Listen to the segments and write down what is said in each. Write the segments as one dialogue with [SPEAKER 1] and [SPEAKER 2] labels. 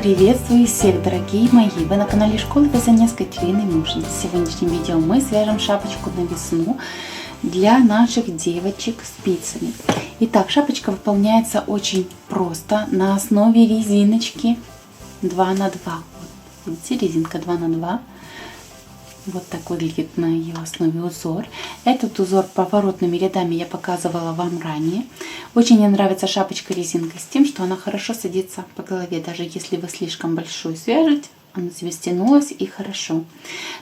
[SPEAKER 1] Приветствую всех, дорогие мои! Вы на канале Школы вязания с Катериной Мушиной. В сегодняшнем видео мы свяжем шапочку на весну для наших девочек спицами. Итак, шапочка выполняется очень просто на основе резиночки 2 на 2. Видите, резинка 2 на 2. Вот так выглядит на ее основе узор. Этот узор поворотными рядами я показывала вам ранее. Очень мне нравится шапочка резинка с тем, что она хорошо садится по голове. Даже если вы слишком большую свяжете, она себе стянулась и хорошо.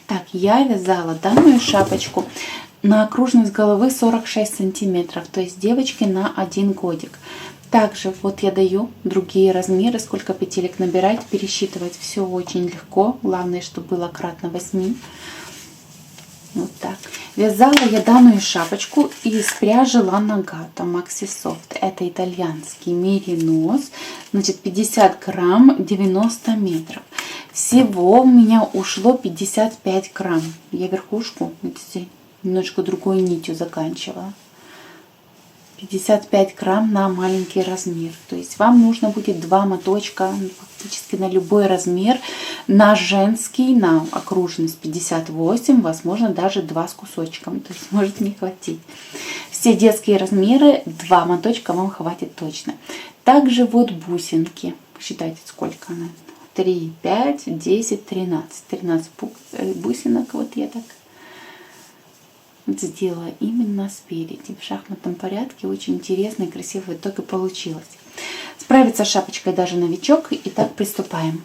[SPEAKER 1] Так, я вязала данную шапочку на окружность головы 46 сантиметров. То есть девочки на 1 годик. Также вот я даю другие размеры, сколько петелек набирать, пересчитывать все очень легко. Главное, чтобы было кратно 8. Вот так. Вязала я данную шапочку из пряжи Lanagato Maxi Soft. Это итальянский меринос. Значит, 50 грамм, 90 метров. Всего у меня ушло 55 грамм. Я верхушку, видите, немножко другой нитью заканчивала. 55 грамм на маленький размер. То есть вам нужно будет 2 моточка фактически на любой размер. На женский, на окружность 58, возможно даже 2 с кусочком. То есть может не хватить. Все детские размеры 2 моточка вам хватит точно. Также вот бусинки. Считайте, сколько она. 3, 5, 10, 13. 13 бусинок. Вот я так сделала именно спереди в шахматном порядке. Очень интересно и красиво итог и получилось. Справится с шапочкой даже новичок. Итак, приступаем.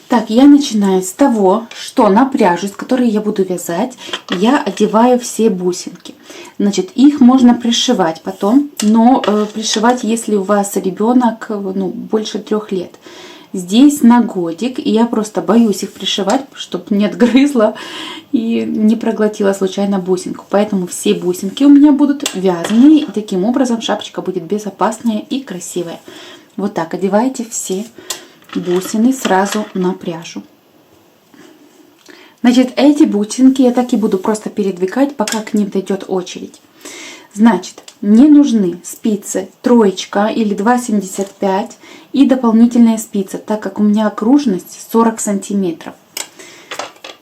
[SPEAKER 1] Так, я начинаю с того, что на пряжу, из которой я буду вязать, я одеваю все бусинки. Значит, их можно пришивать потом, но пришивать, если у вас ребенок больше 3 лет. Здесь на годик, и я просто боюсь их пришивать, чтобы не отгрызла и не проглотила случайно бусинку. Поэтому все бусинки у меня будут вязаные, и таким образом шапочка будет безопасная и красивая. Вот так одевайте все бусины сразу на пряжу. Значит, эти бусинки я так и буду просто передвигать, пока к ним дойдет очередь. Значит, мне нужны спицы 3 или 2,75 и дополнительная спица, так как у меня окружность 40 сантиметров.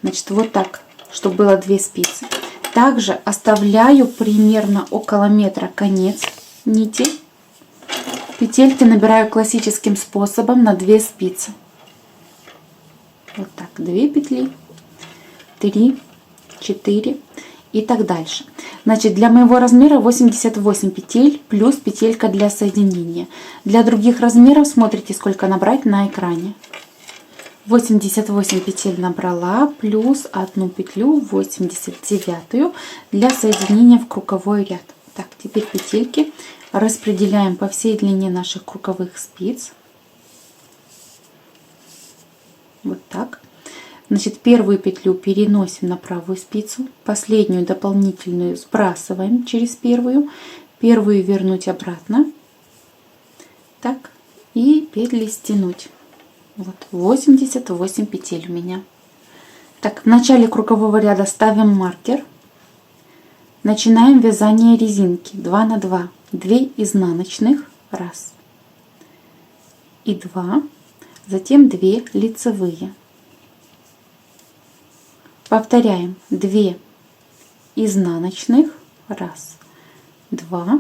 [SPEAKER 1] Значит, вот так, чтобы было 2 спицы. Также оставляю примерно около метра конец нити. Петельки набираю классическим способом на 2 спицы. Вот так, 2 петли, 3, 4 и так дальше. Значит, для моего размера 88 петель плюс петелька для соединения. Для других размеров смотрите, сколько набрать на экране. 88 петель набрала, плюс 1 петлю, 89 для соединения в круговой ряд. Так, теперь петельки распределяем по всей длине наших круговых спиц. Вот так. Значит, первую петлю переносим на правую спицу, последнюю дополнительную сбрасываем через первую вернуть обратно. Так, и петли стянуть. Вот 88 петель у меня. Так, в начале кругового ряда ставим маркер. Начинаем вязание резинки 2 на 2. 2 изнаночных, 1 и 2, затем 2 лицевые. Повторяем 2 изнаночных, 1, 2,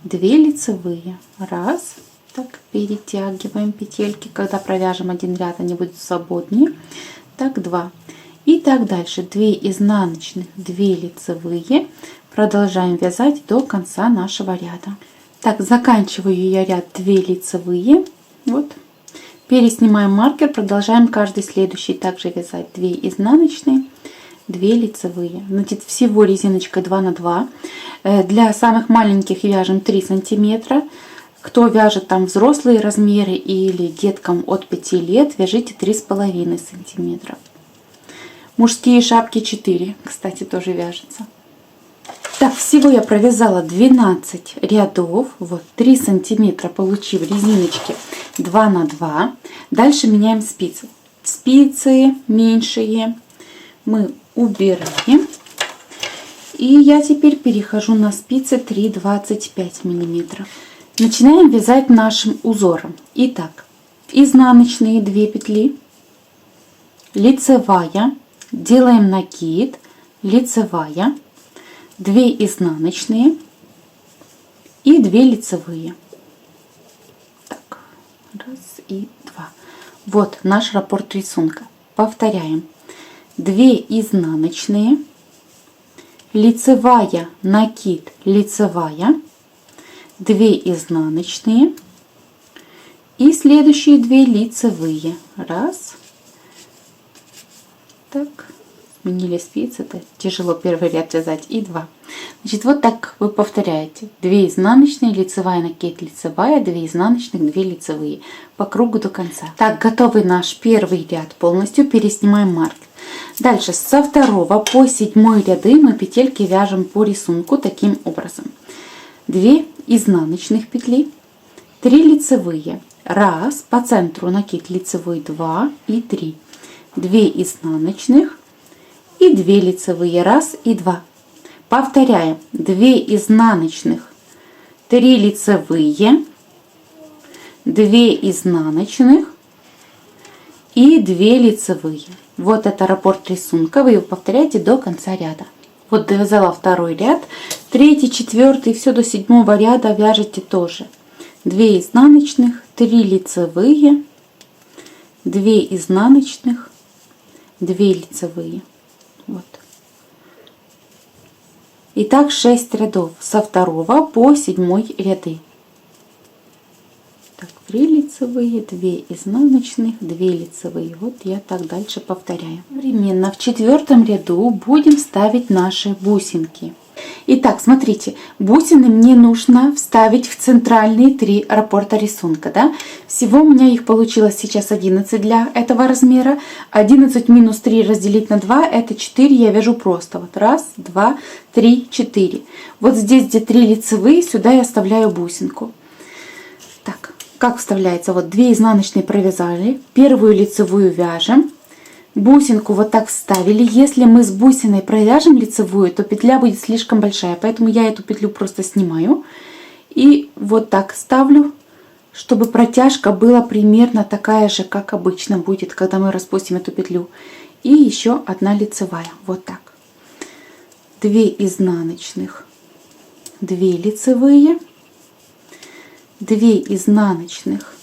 [SPEAKER 1] 2 лицевые, 1. Так, перетягиваем петельки, когда провяжем один ряд, они будут свободнее. Так, 2. И так дальше. 2 изнаночных, 2 лицевые. Продолжаем вязать до конца нашего ряда. Так, заканчиваю я ряд 2 лицевые. Вот. Переснимаем маркер, продолжаем каждый следующий также вязать 2 изнаночные, 2 лицевые. Значит, всего резиночкой 2 на 2. Для самых маленьких вяжем 3 сантиметра. Кто вяжет там взрослые размеры или деткам от 5 лет, вяжите 3,5 сантиметра. Мужские шапки 4, кстати, тоже вяжется. Так, всего я провязала 12 рядов, вот 3 сантиметра получив резиночки 2 на 2. Дальше меняем спицы. Спицы меньшие мы убираем. И я теперь перехожу на спицы 3,25 мм. Начинаем вязать нашим узором. Итак, изнаночные 2 петли, лицевая, делаем накид, лицевая, 2 изнаночные и 2 лицевые. Так, раз и два. Вот наш раппорт рисунка. Повторяем. 2 изнаночные, лицевая, накид, лицевая, 2 изнаночные и следующие 2 лицевые. Раз. Так, сменили спицы, это тяжело первый ряд вязать. И 2. Значит, вот так вы повторяете. 2 изнаночные, лицевая, накид, лицевая, 2 изнаночных, 2 лицевые. По кругу до конца. Так, готовый наш первый ряд полностью. Переснимаем маркер. Дальше со 2 по 7 ряды мы петельки вяжем по рисунку таким образом. 2 изнаночных петли, 3 лицевые. Раз, по центру накид лицевой, 2 и 3. 2 изнаночных и 2 лицевые. Раз и 2. Повторяем. 2 изнаночных, 3 лицевые, 2 изнаночных и 2 лицевые. Вот это раппорт рисунка. Вы его повторяете до конца ряда. Вот довязала 2 ряд, 3, 4, все до 7 ряда вяжете тоже. 2 изнаночных, 3 лицевые, 2 изнаночных, 2 лицевые. Вот. Итак, 6 рядов со 2 по 7 ряды. Так, 3 лицевые, 2 изнаночных, 2 лицевые. Вот я так дальше повторяю. Одновременно в 4 ряду будем ставить наши бусинки. Итак, смотрите, бусины мне нужно вставить в центральные 3 раппорта рисунка. Да? Всего у меня их получилось сейчас 11 для этого размера. 11 минус 3 разделить на 2, это 4, я вяжу просто. Вот 1, 2, 3, 4. Вот здесь, где 3 лицевые, сюда я оставляю бусинку. Так, как вставляется? Вот 2 изнаночные провязали, первую лицевую вяжем. Бусинку вот так вставили. Если мы с бусиной провяжем лицевую, то петля будет слишком большая, поэтому я эту петлю просто снимаю и вот так ставлю, чтобы протяжка была примерно такая же, как обычно будет, когда мы распустим эту петлю. И еще 1 лицевая. Вот так. 2 изнаночных, 2 лицевые, 2 изнаночных.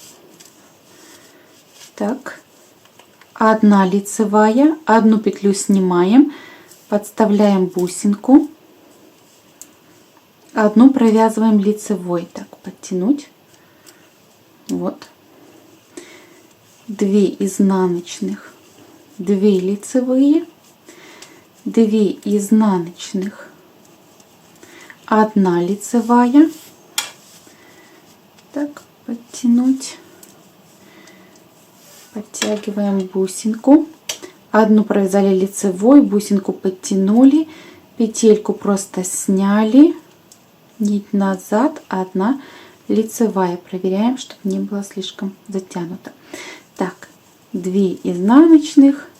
[SPEAKER 1] Так. 1 лицевая, 1 петлю снимаем, подставляем бусинку, 1 провязываем лицевой. Так, подтянуть. Вот. 2 изнаночных, 2 лицевые, 2 изнаночных, 1 лицевая. Так, подтянуть. Подтягиваем бусинку, 1 провязали лицевой, бусинку подтянули, петельку просто сняли, нить назад, 1 лицевая. Проверяем, чтобы не было слишком затянуто. Так, 2 изнаночных,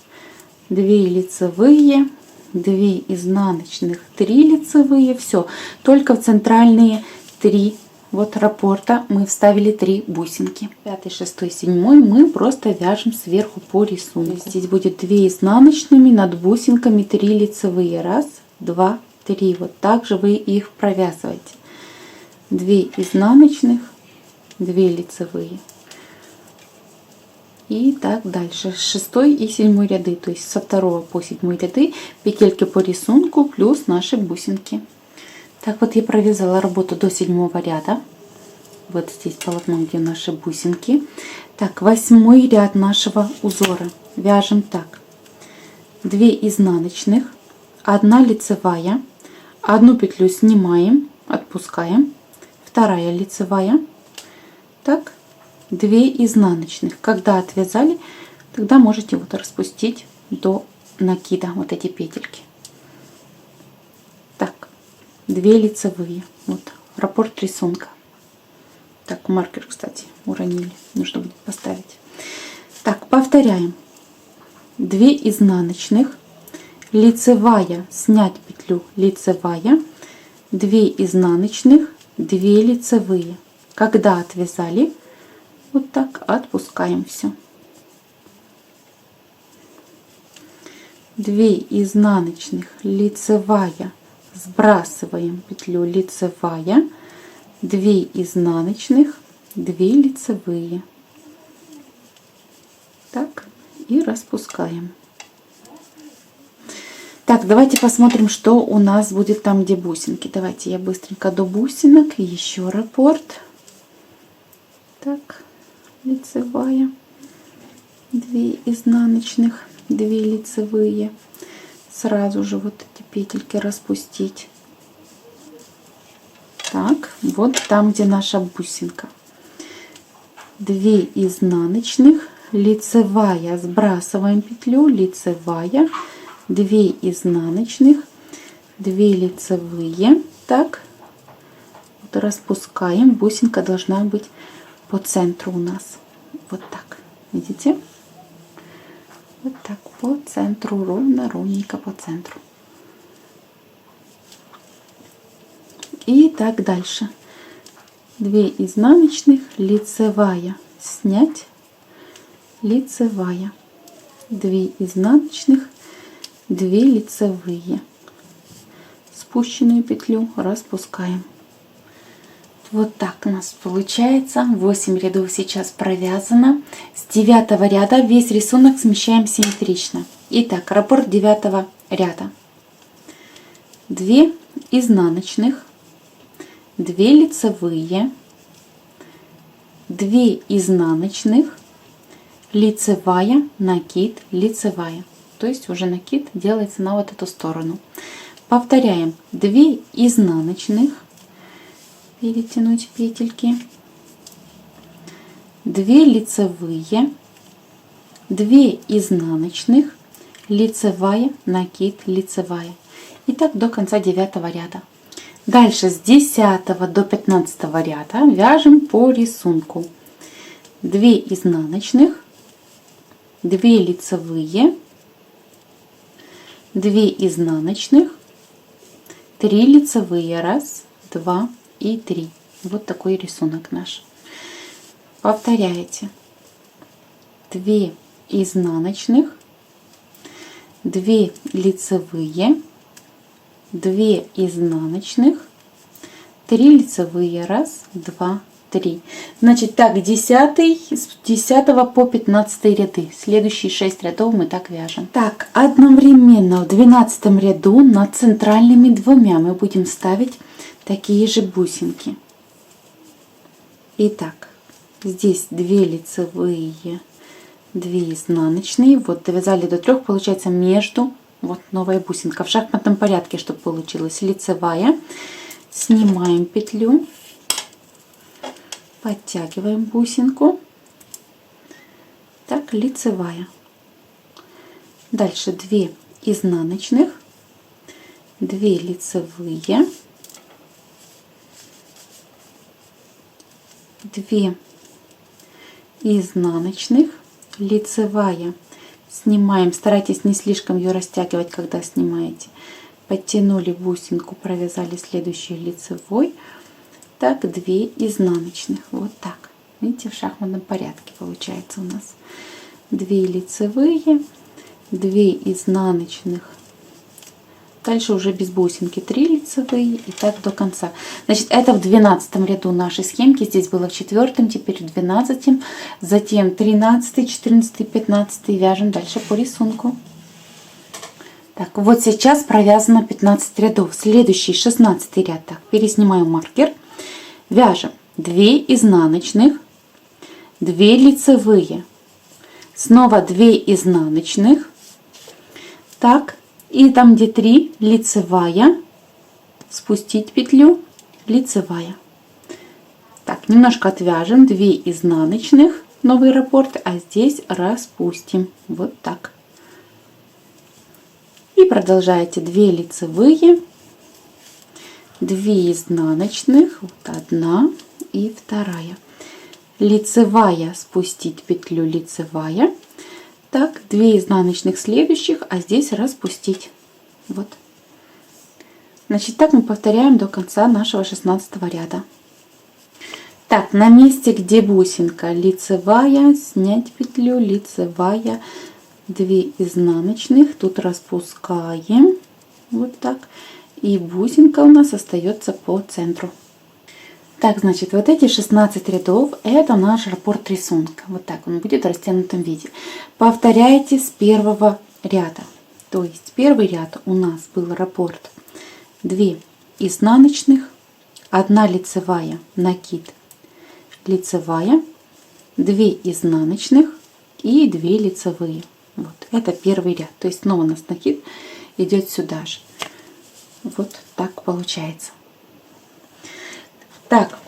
[SPEAKER 1] 2 лицевые, 2 изнаночных, 3 лицевые. Все, только в центральные 3 вот раппорта мы вставили 3 бусинки. 5, 6, 7 мы просто вяжем сверху по рисунку. Здесь будет 2 изнаночными, над бусинками 3 лицевые. 1, 2, 3. Вот так же вы их провязываете. 2 изнаночных, 2 лицевые. И так дальше. 6 и 7 ряды. То есть со 2 по 7 ряды петельки по рисунку плюс наши бусинки. Так вот я провязала работу до 7 ряда. Вот здесь полотно, где наши бусинки. Так, 8 ряд нашего узора. Вяжем так. 2 изнаночных, 1 лицевая, 1 петлю снимаем, отпускаем, 2 лицевая. Так, 2 изнаночных. Когда отвязали, тогда можете вот распустить до накида вот эти петельки. Так. 2 лицевые. Вот раппорт рисунка. Так, маркер, кстати, уронили. Нужно будет поставить. Так, повторяем. 2 изнаночных, лицевая, снять петлю, лицевая, 2 изнаночных, 2 лицевые. Когда отвязали, Вот так отпускаем все. 2 изнаночных, лицевая, сбрасываем петлю, лицевая, 2 изнаночных, 2 лицевые. Так, и распускаем. Так, давайте посмотрим, что у нас будет там, где бусинки. Давайте я быстренько до бусинок, еще раппорт. Так, лицевая, 2 изнаночных, 2 лицевые. Сразу же вот эти петельки распустить. Так, вот там, где наша бусинка. 2 изнаночных, лицевая, сбрасываем петлю, лицевая, 2 изнаночных, 2 лицевые. Так, вот распускаем. Бусинка должна быть по центру у нас. Вот так, видите? Вот так по центру, ровно, ровненько по центру. И так дальше. 2 изнаночных, лицевая, снять, лицевая, 2 изнаночных, 2 лицевые. Спущенную петлю распускаем. Вот так у нас получается. 8 рядов сейчас провязано. С 9 ряда весь рисунок смещаем симметрично. Итак, раппорт 9 ряда. 2 изнаночных, 2 лицевые, 2 изнаночных, лицевая, накид, лицевая. То есть уже накид делается на вот эту сторону. Повторяем. 2 изнаночных, перетянуть петельки, 2 лицевые, 2 изнаночных, лицевая, накид, лицевая. И так до конца 9 ряда. Дальше с 10 до 15 ряда вяжем по рисунку. 2 изнаночных, 2 лицевые, 2 изнаночных, 3 лицевые, 1, 2 и 3. Вот такой рисунок наш. Повторяете. 2 изнаночных, 2 лицевые, 2 изнаночных, 3 лицевые, 1, 2, 3. Значит, так, 10, с 10 по 15 ряды. Следующие 6 рядов мы так вяжем. Так, одновременно в 12 ряду над центральными двумя мы будем ставить такие же бусинки. Итак, здесь 2 лицевые, 2 изнаночные. Вот довязали до 3, получается между, вот новая бусинка в шахматном порядке, чтобы получилось. Лицевая, снимаем петлю, подтягиваем бусинку. Так, лицевая. Дальше 2 изнаночных, 2 лицевые, 2 изнаночных, лицевая, снимаем, старайтесь не слишком ее растягивать, когда снимаете. Подтянули бусинку, провязали следующий лицевой. Так, 2 изнаночных, вот так, видите, в шахматном порядке получается у нас. 2 лицевые, 2 изнаночных, дальше уже без бусинки 3 лицевые, и так до конца. Значит, это в 12 ряду нашей схемки, здесь было в 4, теперь в 12, затем 13, 14, 15 вяжем дальше по рисунку. Так, вот сейчас провязано 15 рядов. Следующий 16 ряд. Так, переснимаю маркер. Вяжем 2 изнаночных, 2 лицевые, снова 2 изнаночных. Так, и там, где 3, лицевая, спустить петлю, лицевая. Так, немножко отвяжем, 2 изнаночных, новый раппорт, а здесь распустим. Вот так. И продолжаете 2 лицевые, 2 изнаночных, вот одна и вторая. Лицевая, спустить петлю, лицевая. Так, 2 изнаночных следующих, а здесь распустить. Вот. Значит, так мы повторяем до конца нашего 16 ряда. Так, на месте, где бусинка, лицевая, снять петлю, лицевая, 2 изнаночных, тут распускаем, вот так, и бусинка у нас остается по центру. Так, значит, вот эти 16 рядов, это наш раппорт рисунка, вот так он будет в растянутом виде. Повторяйте с первого ряда, то есть первый ряд у нас был раппорт 2 изнаночных, 1 лицевая, накид, лицевая, 2 изнаночных и 2 лицевые. Вот это первый ряд, то есть снова у нас накид идет сюда же. Вот так получается. Так,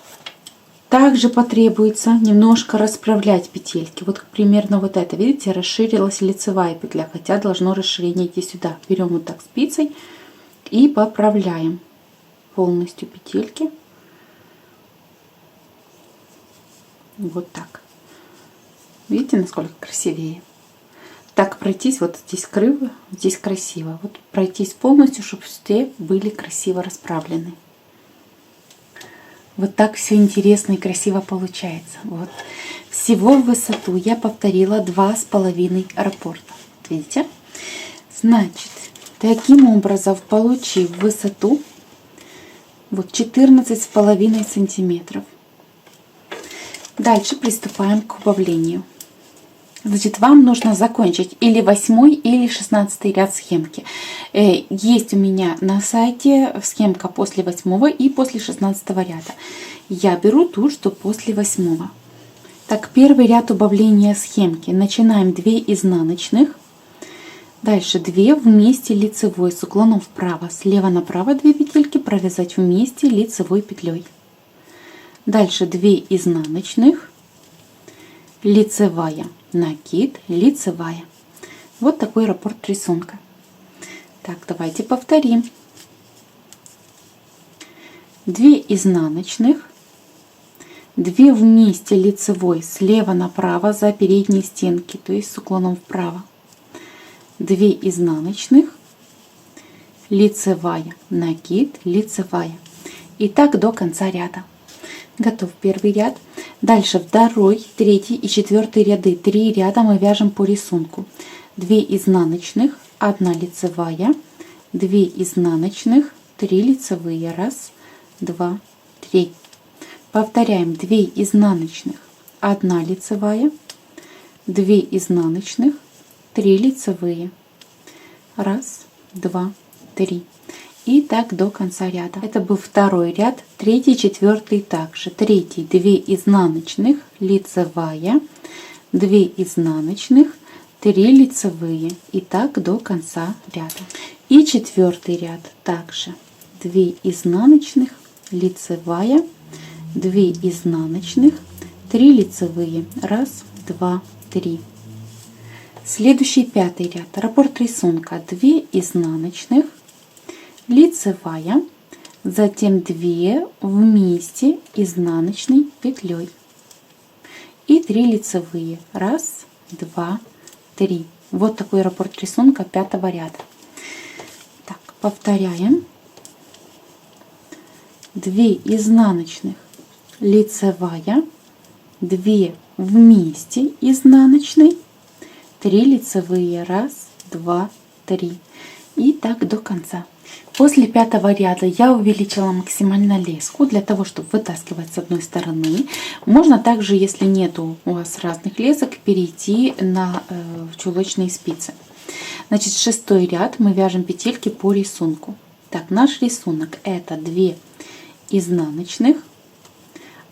[SPEAKER 1] также потребуется немножко расправлять петельки. Вот примерно вот это, видите, расширилась лицевая петля, хотя должно расширение идти сюда. Берем вот так спицей и поправляем полностью петельки. Вот так. Видите, насколько красивее? Так пройтись, вот здесь криво, здесь красиво. Вот пройтись полностью, чтобы все были красиво расправлены. Вот так все интересно и красиво получается. Вот. Всего в высоту я повторила 2,5 раппорта. Видите? Значит, таким образом, получив высоту вот 14,5 сантиметров. Дальше приступаем к убавлению. Значит, вам нужно закончить или 8 или 16 ряд схемки. Есть у меня на сайте схемка после 8 и после 16 ряда. Я беру ту, что после 8. Так, первый ряд убавления схемки. Начинаем 2 изнаночных. Дальше 2 вместе лицевой с уклоном вправо. Слева направо 2 петельки провязать вместе лицевой петлей. Дальше 2 изнаночных, лицевая, накид, лицевая. Вот такой раппорт рисунка. Так, давайте повторим. 2 изнаночных, 2 вместе лицевой слева направо за передней стенки, то есть с уклоном вправо. 2 изнаночных, лицевая, накид, лицевая. И так до конца ряда. Готов первый ряд. Дальше второй, третий и четвертый ряды. 3 ряда мы вяжем по рисунку. 2 изнаночных, 1 лицевая, 2 изнаночных, 3 лицевые. 1, 2, 3. Повторяем 2 изнаночных, 1 лицевая, 2 изнаночных, 3 лицевые. 1, 2, 3. И так до конца ряда. Это был второй ряд, третий, четвертый также. Третий 2 изнаночных, лицевая, 2 изнаночных, 3 лицевые. И так до конца ряда. И четвертый ряд также 2 изнаночных, лицевая, 2 изнаночных, 3 лицевые. 1, 2, 3. Следующий пятый ряд. Раппорт рисунка. 2 изнаночных, лицевая, затем 2 вместе изнаночной петлей и 3 лицевые. 1, 2, 3. Вот такой раппорт рисунка 5-го ряда. Так, повторяем. 2 изнаночных, лицевая, 2 вместе изнаночной, 3 лицевые. 1, 2, 3. И так до конца. После 5-го ряда я увеличила максимально леску для того, чтобы вытаскивать с одной стороны. Можно также, если нету у вас разных лесок, перейти на чулочные спицы. Значит, 6-й ряд мы вяжем петельки по рисунку. Так, наш рисунок это 2 изнаночных,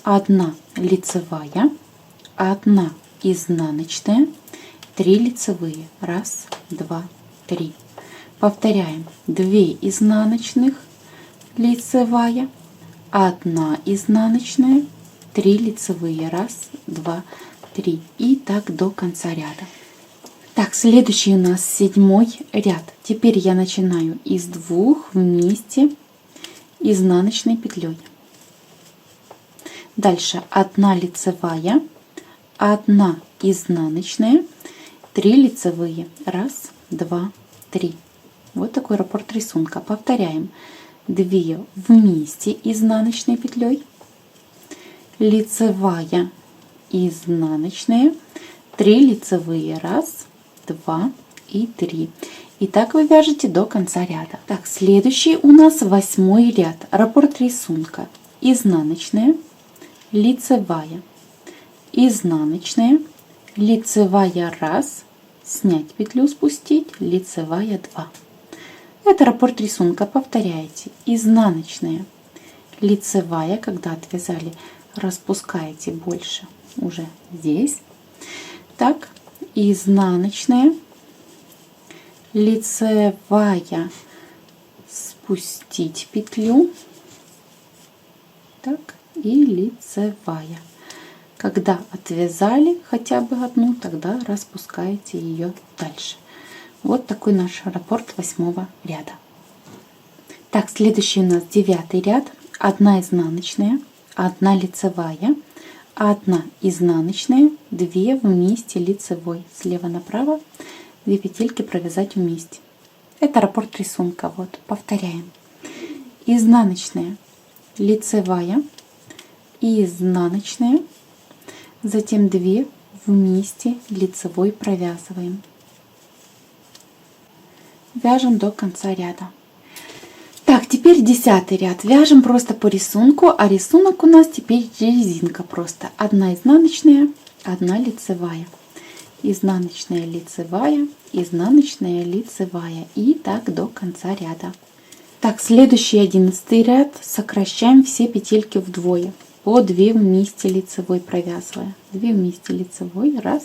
[SPEAKER 1] 1 лицевая, 1 изнаночная, 3 лицевые. 1, 2, 3. Повторяем. 2 изнаночных, лицевая, 1 изнаночная, 3 лицевые. 1, 2, 3. И так до конца ряда. Так, следующий у нас 7-й ряд. Теперь я начинаю из 2 вместе изнаночной петлей. Дальше 1 лицевая, 1 изнаночная, 3 лицевые. 1, 2, 3. Вот такой раппорт рисунка. Повторяем. 2 вместе изнаночной петлей, лицевая, изнаночная, 3 лицевые, 1, 2 и 3. И так вы вяжете до конца ряда. Так, следующий у нас 8 ряд. Раппорт рисунка. Изнаночная, лицевая, изнаночная, лицевая 1, снять петлю, спустить, лицевая 2. Это раппорт рисунка. Повторяете. Изнаночная, лицевая, когда отвязали, распускаете больше уже здесь. Так, изнаночная, лицевая, спустить петлю, так, и лицевая. Когда отвязали хотя бы одну, тогда распускаете ее дальше. Вот такой наш раппорт 8 ряда. Так, следующий у нас 9 ряд. 1 изнаночная, 1 лицевая, 1 изнаночная, 2 вместе лицевой. Слева направо 2 петельки провязать вместе. Это раппорт рисунка. Вот, повторяем. Изнаночная, лицевая, изнаночная, затем 2 вместе лицевой провязываем. Вяжем до конца ряда. Так, теперь 10 ряд. Вяжем просто по рисунку, а рисунок у нас теперь резинка просто. 1 изнаночная, 1 лицевая. Изнаночная, лицевая, изнаночная, лицевая. И так до конца ряда. Так, следующий 11 ряд. Сокращаем все петельки вдвое. По 2 вместе лицевой провязывая. 2 вместе лицевой, 1,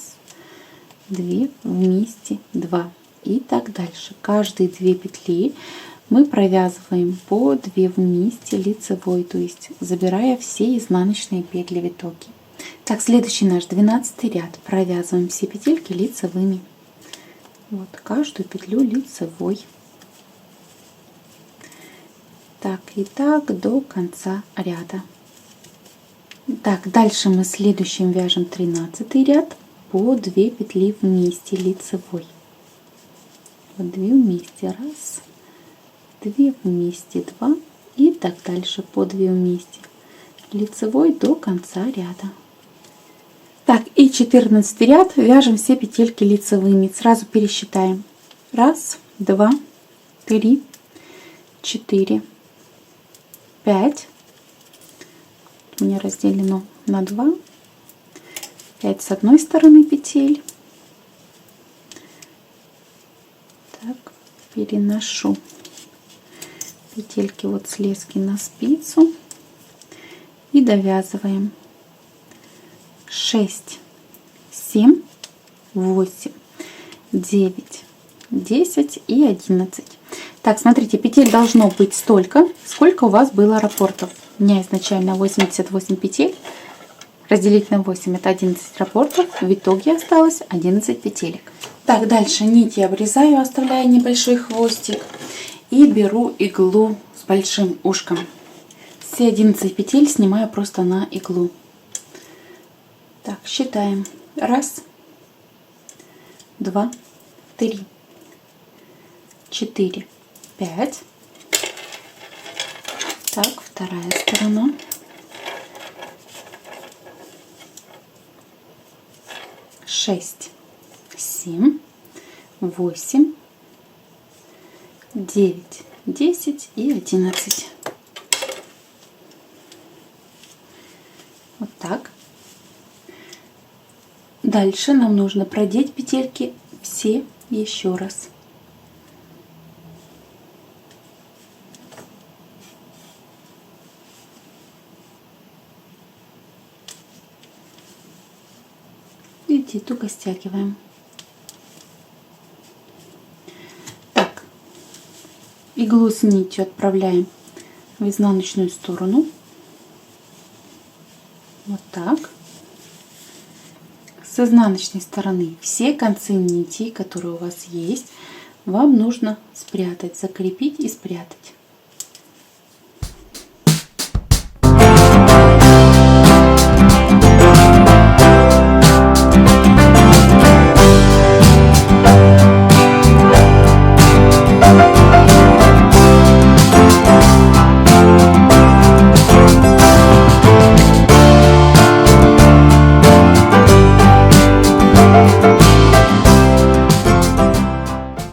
[SPEAKER 1] 2 вместе, 2. И так дальше. Каждые 2 петли мы провязываем по 2 вместе лицевой, то есть забирая все изнаночные петли в итоге. Так, следующий наш 12 ряд. Провязываем все петельки лицевыми. Вот, каждую петлю лицевой. Так, и так до конца ряда. Так, дальше мы следующим вяжем 13 ряд по 2 петли вместе лицевой. Вот 2 вместе, 1, 2 вместе, 2 и так дальше по 2 вместе лицевой до конца ряда. Так, и 14 ряд вяжем все петельки лицевыми. Сразу пересчитаем. 1, 2, 3, 4, 5. У меня разделено на 2. 5 с одной стороны петель. Так, переношу петельки вот с лески на спицу и довязываем. 6, 7, 8, 9, 10 и 11. Так, смотрите, петель должно быть столько, сколько у вас было раппортов. У меня изначально 88 петель. Разделить на 8 это 11 раппортов. В итоге осталось 11 петелек. Так, дальше нить я обрезаю, оставляя небольшой хвостик. И беру иглу с большим ушком. Все 11 петель снимаю просто на иглу. Так, считаем. 1, 2, 3, 4, 5. Так, вторая сторона. 6, 7, 8, 9, 10 и 11. Вот так. Дальше нам нужно продеть петельки все еще раз. Видите, туго стягиваем. Так, иглу с нитью отправляем в изнаночную сторону. Вот так. С изнаночной стороны все концы нитей, которые у вас есть, вам нужно спрятать, закрепить и спрятать.